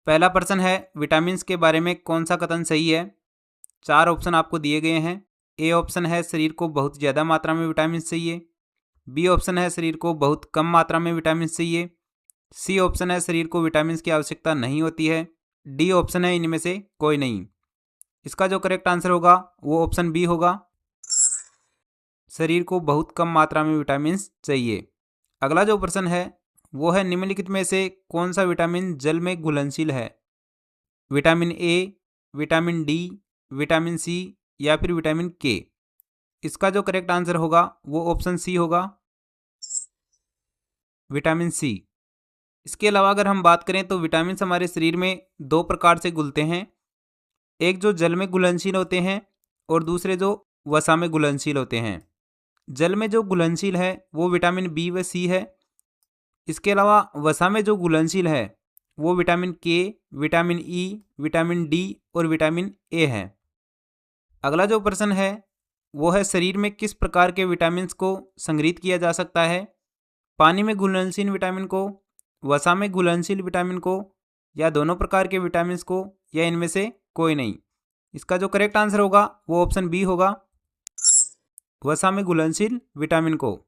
पहला प्रश्न है विटामिन्स के बारे में कौन सा कथन सही है। 4 ऑप्शन आपको दिए गए हैं। ए ऑप्शन है शरीर को बहुत ज़्यादा मात्रा में विटामिन चाहिए। बी ऑप्शन है शरीर को बहुत कम मात्रा में विटामिन चाहिए। सी ऑप्शन है शरीर को विटामिन की आवश्यकता नहीं होती है। डी ऑप्शन है इनमें से कोई नहीं। इसका जो करेक्ट आंसर होगा वो ऑप्शन बी होगा, शरीर को बहुत कम मात्रा में विटामिन चाहिए। अगला जो प्रश्न है वो है निम्नलिखित में से कौन सा विटामिन जल में घुलनशील है। Vitamin A, vitamin D, vitamin C या फिर विटामिन के। इसका जो करेक्ट आंसर होगा वो ऑप्शन सी होगा, विटामिन सी। इसके अलावा अगर हम बात करें तो विटामिन हमारे शरीर में 2 प्रकार से घुलते हैं। एक जो जल में घुलनशील होते हैं और दूसरे जो वसा में घुलनशील होते हैं। जल में जो घुलनशील है वो विटामिन बी व सी है। इसके अलावा वसा में जो घुलनशील है वो विटामिन के, विटामिन ई, विटामिन डी और विटामिन ए है। अगला जो प्रश्न है वो है शरीर में किस प्रकार के विटामिन को संग्रहित किया जा सकता है। पानी में घुलनशील विटामिन को, वसा में घुलनशील विटामिन को, या दोनों प्रकार के विटामिन को, या इनमें से कोई नहीं। इसका जो करेक्ट आंसर होगा वो ऑप्शन बी होगा, वसा में घुलनशील विटामिन को।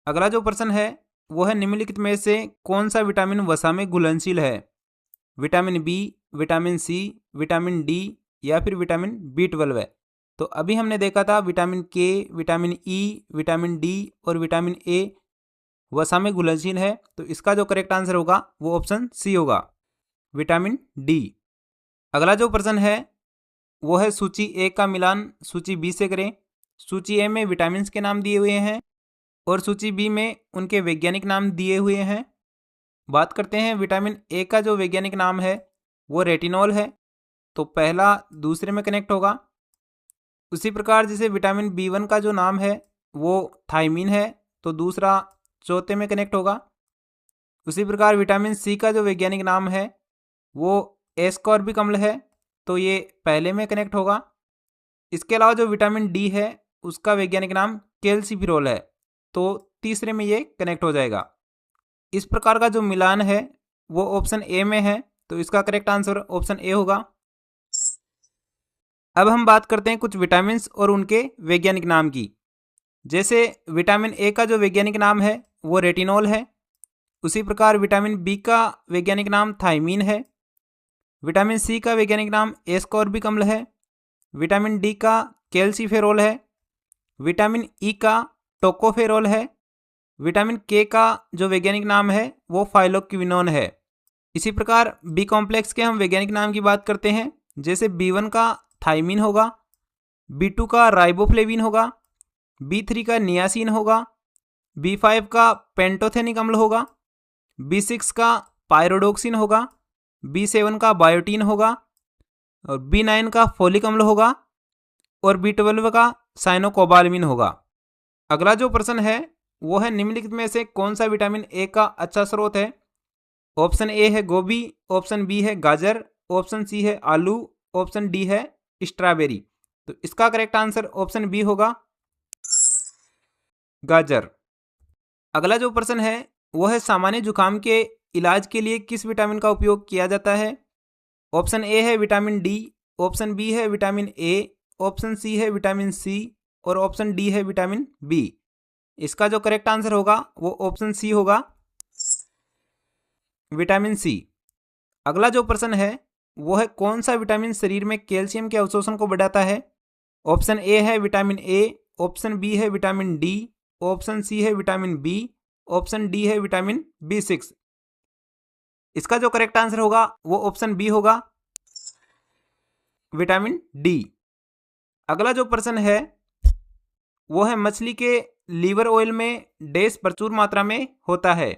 अगला जो प्रश्न है वो है निम्नलिखित में से कौन सा विटामिन वसा में घुलनशील है। Vitamin B, vitamin C, vitamin D या फिर विटामिन बी12 है। तो अभी हमने देखा था विटामिन के, विटामिन ई, विटामिन डी और विटामिन ए वसा में घुलनशील है। तो इसका जो करेक्ट आंसर होगा वो ऑप्शन सी होगा, विटामिन डी। अगला जो प्रश्न है वो है सूची ए का मिलान सूची बी से करें। सूची ए में विटामिन के नाम दिए हुए हैं और सूची बी में उनके वैज्ञानिक नाम दिए हुए हैं। बात करते हैं विटामिन ए का जो वैज्ञानिक नाम है वो रेटिनॉल है, तो पहला दूसरे में कनेक्ट होगा। उसी प्रकार जैसे विटामिन बी1 का जो नाम है वो थायमीन है, तो दूसरा चौथे में कनेक्ट होगा। उसी प्रकार विटामिन सी का जो वैज्ञानिक नाम है वो एस्कॉर्बिक अम्ल है, तो ये पहले में कनेक्ट होगा। इसके अलावा जो विटामिन डी है उसका वैज्ञानिक नाम कैल्सिफिरोल है, तो तीसरे में ये कनेक्ट हो जाएगा। इस प्रकार का जो मिलान है वो ऑप्शन ए में है, तो इसका करेक्ट आंसर ऑप्शन ए होगा। अब हम बात करते हैं कुछ विटामिन और उनके वैज्ञानिक नाम की। जैसे विटामिन ए का जो वैज्ञानिक नाम है वो रेटिनॉल है। उसी प्रकार विटामिन बी का वैज्ञानिक नाम थायमीन है। विटामिन सी का वैज्ञानिक नाम एस्कॉर्बिक अम्ल है। विटामिन डी का कैल्सिफेरोल है। विटामिन ई का टोकोफेरोल है। विटामिन के का जो वैज्ञानिक नाम है वो फाइलोक्विनोन है। इसी प्रकार बी कॉम्प्लेक्स के हम वैज्ञानिक नाम की बात करते हैं। जैसे बी1 का थायमीन होगा, बी2 का राइबोफ्लेविन होगा, बी3 का नियासिन होगा, बी5 का पेंटोथेनिक अम्ल होगा, बी6 का पायरोडोक्सिन होगा, बी7 का बायोटीन होगा और बी9 का फोलिक अम्ल होगा और बी12 का साइनोकोबालमिन होगा। अगला जो प्रश्न है वो है निम्नलिखित में से कौन सा विटामिन ए का अच्छा स्रोत है। ऑप्शन ए है गोभी, ऑप्शन बी है गाजर, ऑप्शन सी है आलू, ऑप्शन डी है स्ट्रॉबेरी। तो इसका करेक्ट आंसर ऑप्शन बी होगा, गाजर। अगला जो प्रश्न है वो है सामान्य जुकाम के इलाज के लिए किस विटामिन का उपयोग किया जाता है। ऑप्शन ए है विटामिन डी, ऑप्शन बी है विटामिन ए, ऑप्शन सी है विटामिन सी और ऑप्शन डी है विटामिन बी। इसका जो करेक्ट आंसर होगा वो ऑप्शन सी होगा, विटामिन सी। अगला जो प्रश्न है वो है कौन सा विटामिन शरीर में कैल्शियम के अवशोषण को बढ़ाता है। ऑप्शन ए है विटामिन ए, ऑप्शन बी है विटामिन डी, ऑप्शन सी है विटामिन बी, ऑप्शन डी है विटामिन बी6। इसका जो करेक्ट आंसर होगा वो ऑप्शन बी होगा, विटामिन डी। अगला जो प्रश्न है वो है मछली के लीवर ऑयल में डैश प्रचुर मात्रा में होता है।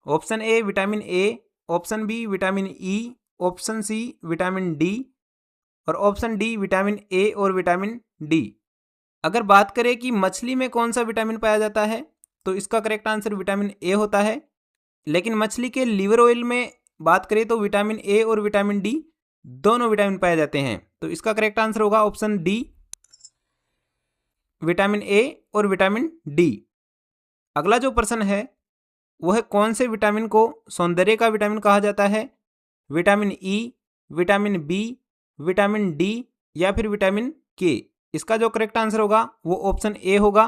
Option A vitamin A, option B vitamin E, option C vitamin D और ऑप्शन डी विटामिन ए और विटामिन डी। अगर बात करें कि मछली में कौन सा विटामिन पाया जाता है तो इसका करेक्ट आंसर विटामिन ए होता है। लेकिन मछली के लीवर ऑयल में बात करें तो विटामिन ए और विटामिन डी दोनों विटामिन पाए जाते हैं, तो इसका करेक्ट आंसर होगा ऑप्शन डी, विटामिन ए और विटामिन डी। अगला जो प्रश्न है वो है कौन से विटामिन को सौंदर्य का विटामिन कहा जाता है। Vitamin E, vitamin B, vitamin D या फिर विटामिन के। इसका जो करेक्ट आंसर होगा वो ऑप्शन ए होगा,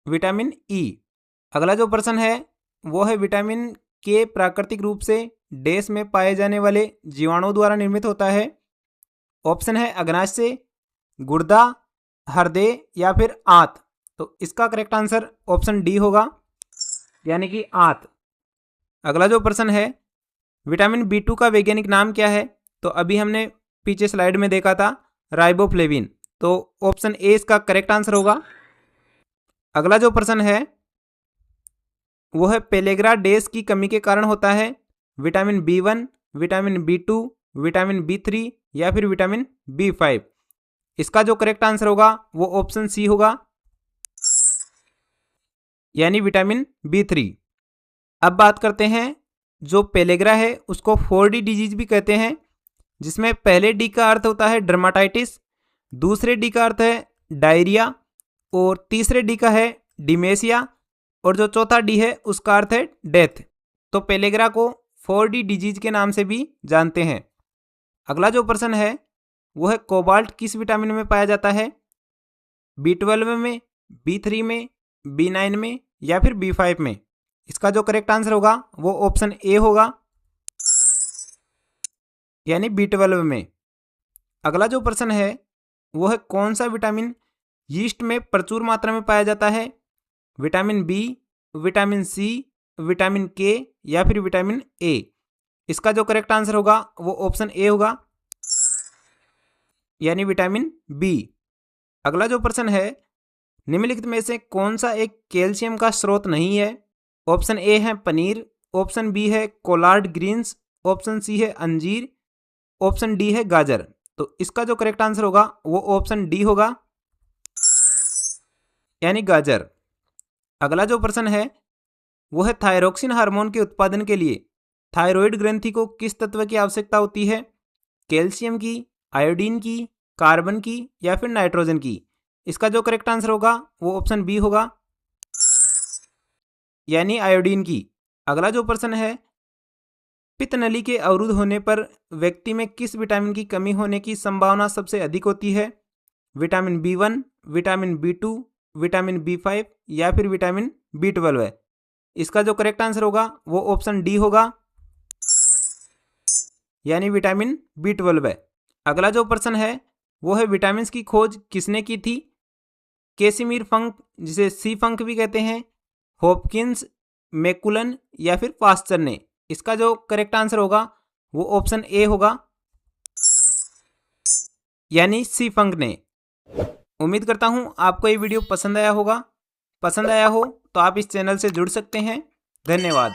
विटामिन ई। अगला जो प्रश्न है वो है विटामिन के प्राकृतिक रूप से डैश में पाए जाने वाले जीवाणुओं द्वारा निर्मित होता है। ऑप्शन है अग्नाशय, गुर्दा, हृदय या फिर आंत। तो इसका करेक्ट आंसर ऑप्शन डी होगा, यानी कि आंत। अगला जो प्रश्न है विटामिन बी2 का वैज्ञानिक नाम क्या है? तो अभी हमने पीछे स्लाइड में देखा था राइबोफ्लेविन, तो ऑप्शन ए इसका करेक्ट आंसर होगा। अगला जो प्रश्न है वो है पेलेग्रा डैश की कमी के कारण होता है। Vitamin B1, vitamin बी2, vitamin B3 या फिर विटामिन बी5। इसका जो करेक्ट आंसर होगा वो ऑप्शन सी होगा, यानी विटामिन बी3। अब बात करते हैं जो पेलेग्रा है उसको 4D डिजीज भी कहते हैं, जिसमें पहले डी का अर्थ होता है डर्माटाइटिस, दूसरे डी का अर्थ है डायरिया और तीसरे डी का है डिमेशिया और जो चौथा डी है उसका अर्थ है डेथ। तो पेलेग्रा को 4D डिजीज के नाम से भी जानते हैं। अगला जो प्रश्न है वो है कोबाल्ट किस विटामिन में पाया जाता है? B12 में, B3 में, B9 में या फिर B5 में। इसका जो करेक्ट आंसर होगा वो ऑप्शन ए होगा, यानी B12 में। अगला जो प्रश्न है वो है कौन सा विटामिन यीस्ट में प्रचुर मात्रा में पाया जाता है? Vitamin B, vitamin C, vitamin K या फिर विटामिन ए। इसका जो करेक्ट आंसर होगा वो ऑप्शन ए होगा, यानी विटामिन बी। अगला जो प्रश्न है निम्नलिखित में से कौन सा एक कैल्शियम का स्रोत नहीं है? ऑप्शन ए है पनीर, ऑप्शन बी है कोलार्ड ग्रीन्स, ऑप्शन सी है अंजीर, ऑप्शन डी है गाजर। तो इसका जो करेक्ट आंसर होगा वो ऑप्शन डी होगा, यानी गाजर। अगला जो प्रश्न है वो है थायरोक्सिन हार्मोन के उत्पादन के लिए थायराइड ग्रंथि को किस तत्व की आवश्यकता होती है? कैल्शियम की, आयोडीन की, कार्बन की या फिर नाइट्रोजन की। इसका जो करेक्ट आंसर होगा वो ऑप्शन बी होगा, यानी आयोडीन की। अगला जो प्रश्न है पित्त नली के अवरुद्ध होने पर व्यक्ति में किस विटामिन की कमी होने की संभावना सबसे अधिक होती है? Vitamin B1, vitamin B2, vitamin B5 या फिर विटामिन B12। इसका जो करेक्ट आंसर होगा वो ऑप्शन डी होगा, यानी विटामिन B12। अगला जो प्रश्न है वो है विटामिन की खोज किसने की थी? कैसिमिर फंक, जिसे सी फंक भी कहते हैं, हॉपकिंस, मैकुलन या फिर पास्चर ने। इसका जो करेक्ट आंसर होगा वो ऑप्शन ए होगा, यानी सी फंक ने। उम्मीद करता हूं आपको ये वीडियो पसंद आया होगा। पसंद आया हो तो आप इस चैनल से जुड़ सकते हैं। धन्यवाद।